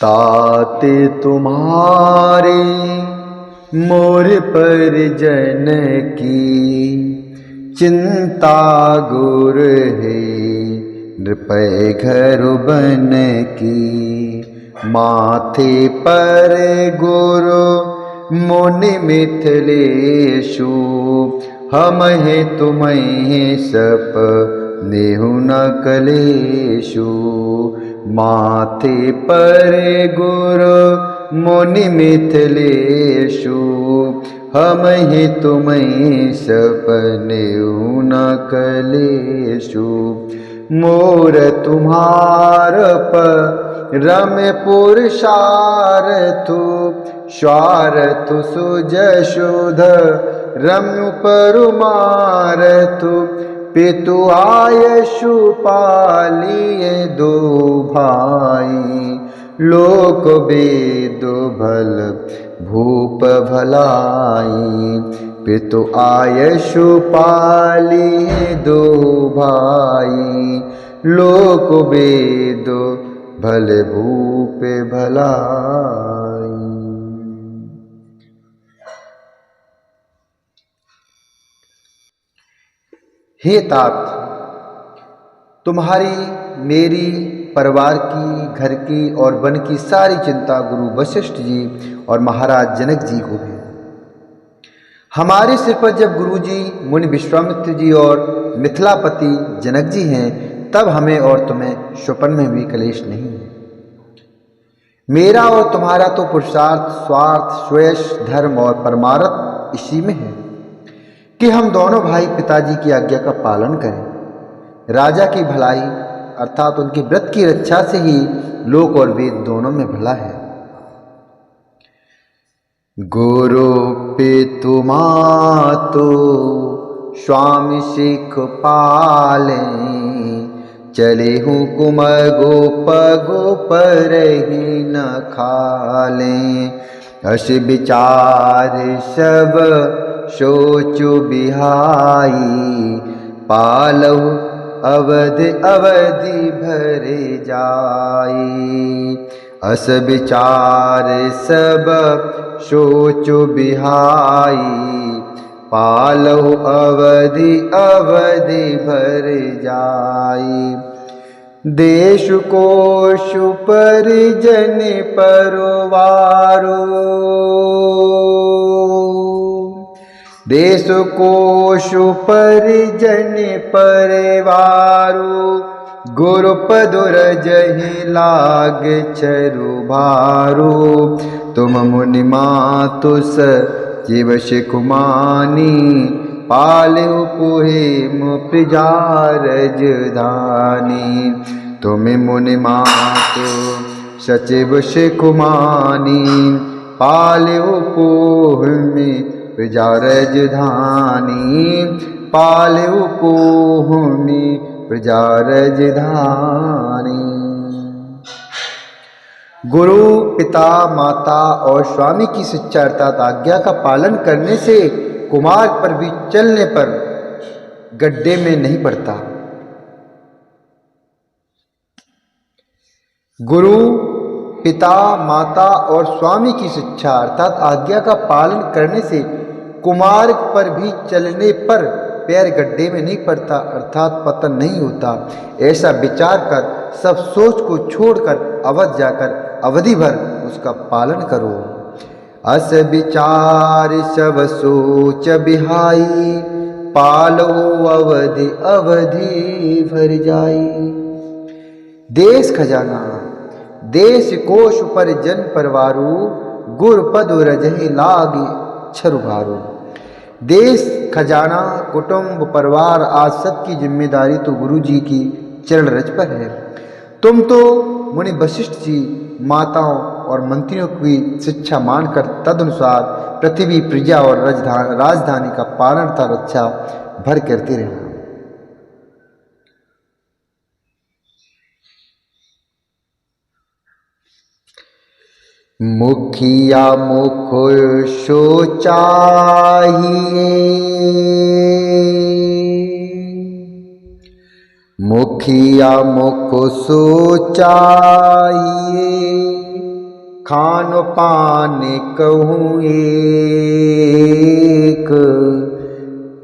ताते तुम्हारे मोर परिजन की चिंता गुर है नृपय घर बन की। माथे पर गुरु मुनि मिथिलेशु हम है तुम्हें सप नेहु न कलेशु। माथे पर गुरु मुनि मिथिलेशु हम ही तुम्हें सपने न कलेशु। मोर तुम्हार रम पुरुषार्थु स्वार्थु सुजशुध रम्य परुमारथु। पितु आयशु पालिए दो भाई लोक वेद भल भूप भलाई। पितु आयशु पालिए दो भाई लोक वेद भल भूप भलाई। हे तात, तुम्हारी मेरी परिवार की घर की और वन की सारी चिंता गुरु वशिष्ठ जी और महाराज जनक जी को है। हमारे सिर पर जब गुरु जी मुनि विश्वामित्र जी और मिथिलापति जनक जी हैं तब हमें और तुम्हें स्वप्न में भी कलेश नहीं है। मेरा और तुम्हारा तो पुरुषार्थ स्वार्थ स्वेश धर्म और परमार्थ इसी में है कि हम दोनों भाई पिताजी की आज्ञा का पालन करें। राजा की भलाई अर्थात उनके व्रत की रक्षा से ही लोक और वेद दोनों में भला है। गुरु पितु मातु स्वामी सिख पाले चले हूँ कुम गोप गोप रही न खाले। अस विचार सब सोचु बिहाई पालऊ अवधि अवधि भरे जाई। अस विचार सब सोचु बिहाई पालऊ अवधि अवधि भरे जाई। देश कोश परिजन परवारो देश कोश परिजन परिवारो गुरुपद रजहि लाग चरु भारो। तुम मुनि मातु सचिव शिकुमानी पालु पुहिम प्रजा रजधानी। तुम मुनि मातु सचिव शिकुमानी पालु पुहिम प्रजा रजधानी पालु पुहिम प्रजा रजधानी। गुरु पिता माता और स्वामी की शिक्षा अर्थात आज्ञा का पालन करने से कुमार पर भी चलने पर गड्ढे में नहीं पड़ता। गुरु पिता माता और स्वामी की शिक्षा अर्थात आज्ञा का पालन करने से कुमार्ग पर भी चलने पर पैर गड्ढे में नहीं पड़ता अर्थात पतन नहीं होता। ऐसा विचार कर सब सोच को छोड़कर अवध जाकर अवधि भर उसका पालन करो। अस विचार सब सोच बिहाई पालो अवधि अवधि भर जाई। देश खजाना देश कोश परिजन परवारू गुरपद रजहि लाग छरुभारू। देश खजाना कुटुंब परिवार आज सबकी जिम्मेदारी तो गुरु जी की चरण रज पर है। तुम तो मुनि वशिष्ठ जी माताओं और मंत्रियों की शिक्षा मानकर तदनुसार पृथ्वी प्रजा और राजधानी का पालन तथा रक्षा भर करते रहना। मुखिया मुख सोचाहिए मुखिया मुख सोचाहिए खान पान कहूँ एक,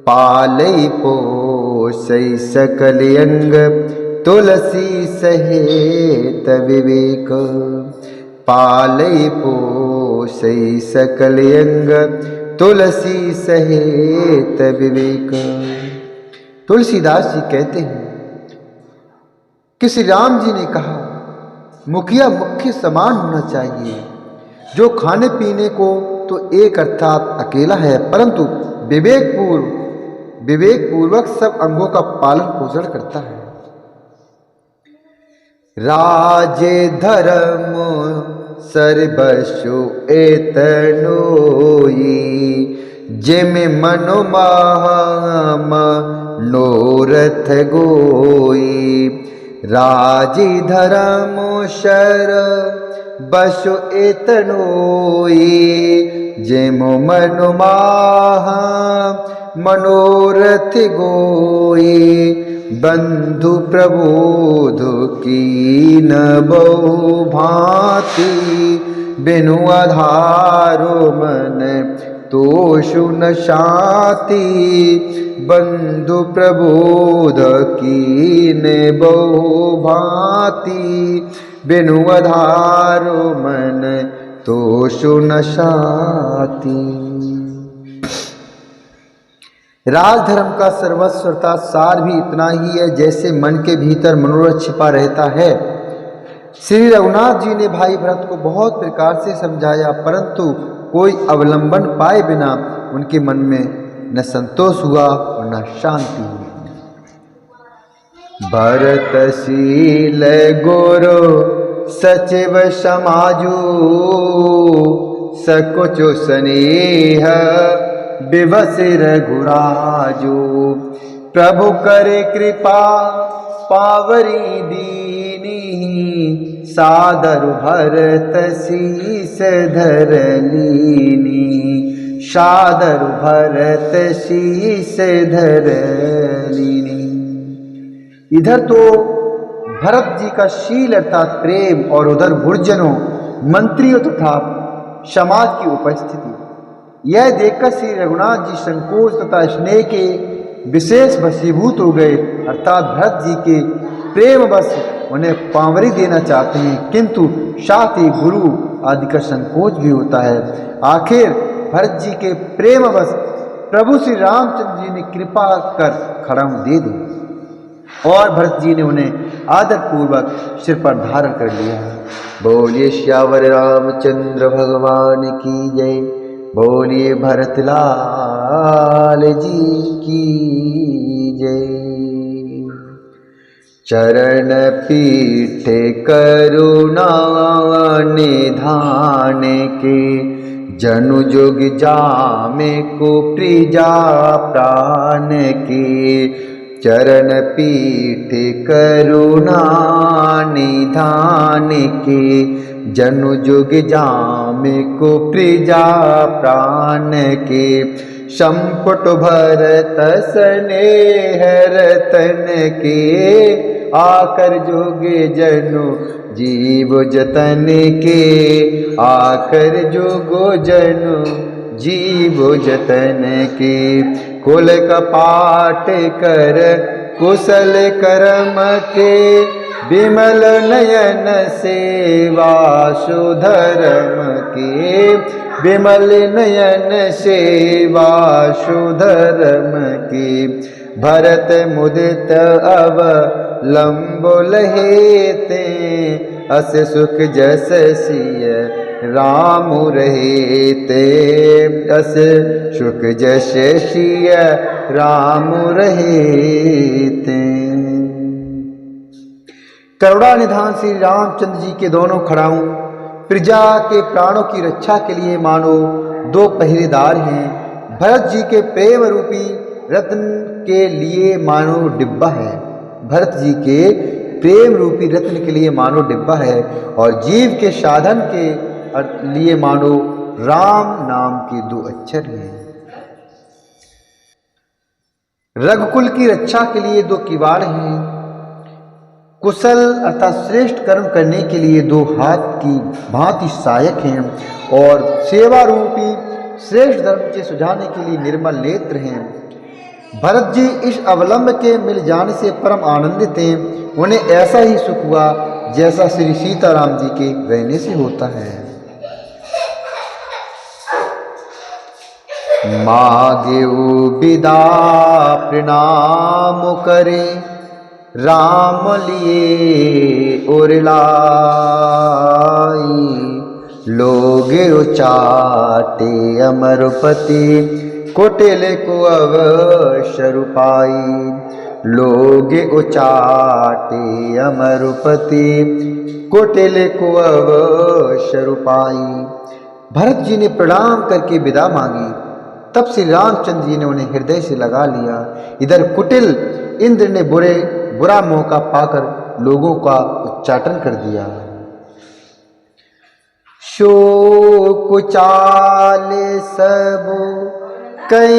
पालई पोसई सकल अंग, तुलसी सहेत विवेक। पालई पोसई सकल अंग, तुलसी सहेत विवेक। तुलसीदास जी कहते हैं कि श्री राम जी ने कहा मुखिया मुख्य समान होना चाहिए। जो खाने पीने को तो एक अर्थात अकेला है, परंतु विवेक पूर्वक सब अंगों का पालन पोषण करता है। राजे धर्म सर्वस्व एतनोई, जिम मनोमाह मनोरथ गोई। राजी धर्म शर बसु एतनोई, जिम मनुमाह मनोरथ गोई। बंधु प्रबोध कीन बहु भांति, बिनु आधारो मन तोषु न शाति। बंधु प्रबोध कीन बहु भांति, बिनु आधारो मन तोषु न शाति। राजधर्म का सर्वस्व अर्थात सार भी इतना ही है जैसे मन के भीतर मनोरथ छिपा रहता है। श्री रघुनाथ जी ने भाई भरत को बहुत प्रकार से समझाया, परंतु कोई अवलंबन पाए बिना उनके मन में न संतोष हुआ और न शांति हुई। भरतशील गुरु सचिव समाजू, सकुचो स्नेह विवश रघुराजो। प्रभु करे कृपा पावरी दीनी, सादर भरत शीस धर लीनी। सादर भरत शीस धर लीनी। इधर तो भरत जी का शील अर्थात प्रेम और उधर गुरुजनों मंत्रियों तथा समाज की उपस्थिति, यह देखकर श्री रघुनाथ जी संकोच तथा स्नेह के विशेष वशीभूत हो गए। अर्थात भरत जी के प्रेम बस उन्हें पावरी देना चाहते हैं, किंतु साथ ही गुरु आदि का संकोच भी होता है। आखिर भरत जी के प्रेम बस प्रभु श्री रामचंद्र जी ने कृपा कर खड़ाऊ दे दी और भरत जी ने उन्हें आदर पूर्वक सिर पर धारण कर लिया। बोलिए श्यावर रामचंद्र भगवान की जय। बोलिए भरत लाल जी की जय। चरण पीठ करुणा निधान के, जनु जुग जामे को प्रिजा प्राण के। चरण पीठ करुणा निधान के, जनु जुग जामे को प्रिजा प्राण के। संपुट भरत स्नेह रतन के, आकर जुग जनु जीव जतन के। आकर जुग जनु जीव जतन के। कुल कपाट कर कुशल कर्म के, विमल नयन सेवा सुधर्म के। विमल नयन सेवा सुधर्म के। भरत मुदित अवलंब लहेते, अस सुख जस सिय राम रहते। अस सुख जस सिय राम रहते। करुणा निधान श्री रामचंद्र जी के दोनों खड़ाऊ प्रजा के प्राणों की रक्षा के लिए मानो दो पहरेदार हैं। भरत जी के प्रेम रूपी रत्न के लिए मानो डिब्बा है। भरत जी के प्रेम रूपी रत्न के लिए मानो डिब्बा है और जीव के साधन के लिए मानो राम नाम के दो अक्षर हैं। रघुकुल की रक्षा के लिए दो किवाड़ हैं। कुशल अर्थात श्रेष्ठ कर्म करने के लिए दो हाथ की भांति सहायक हैं और सेवा रूपी श्रेष्ठ धर्म के सुझाने के लिए निर्मल नेत्र हैं। भरत जी इस अवलंब के मिल जाने से परम आनंदित हैं। उन्हें ऐसा ही सुख हुआ जैसा श्री सीताराम जी के रहने से होता है। मागे विदा प्रणाम करे राम लिए और लाई, लोगे उचाटे अमरपति कुटिल को अवसर पाई। लोगे उचाटे अमरपति कुटिल को अवसर पाई। भरत जी ने प्रणाम करके विदा मांगी। तब श्री रामचंद्र जी ने उन्हें हृदय से लगा लिया। इधर कुटिल इंद्र ने बुरा मौका पाकर लोगों का उच्चाटन कर दिया। शोक चाले सब कई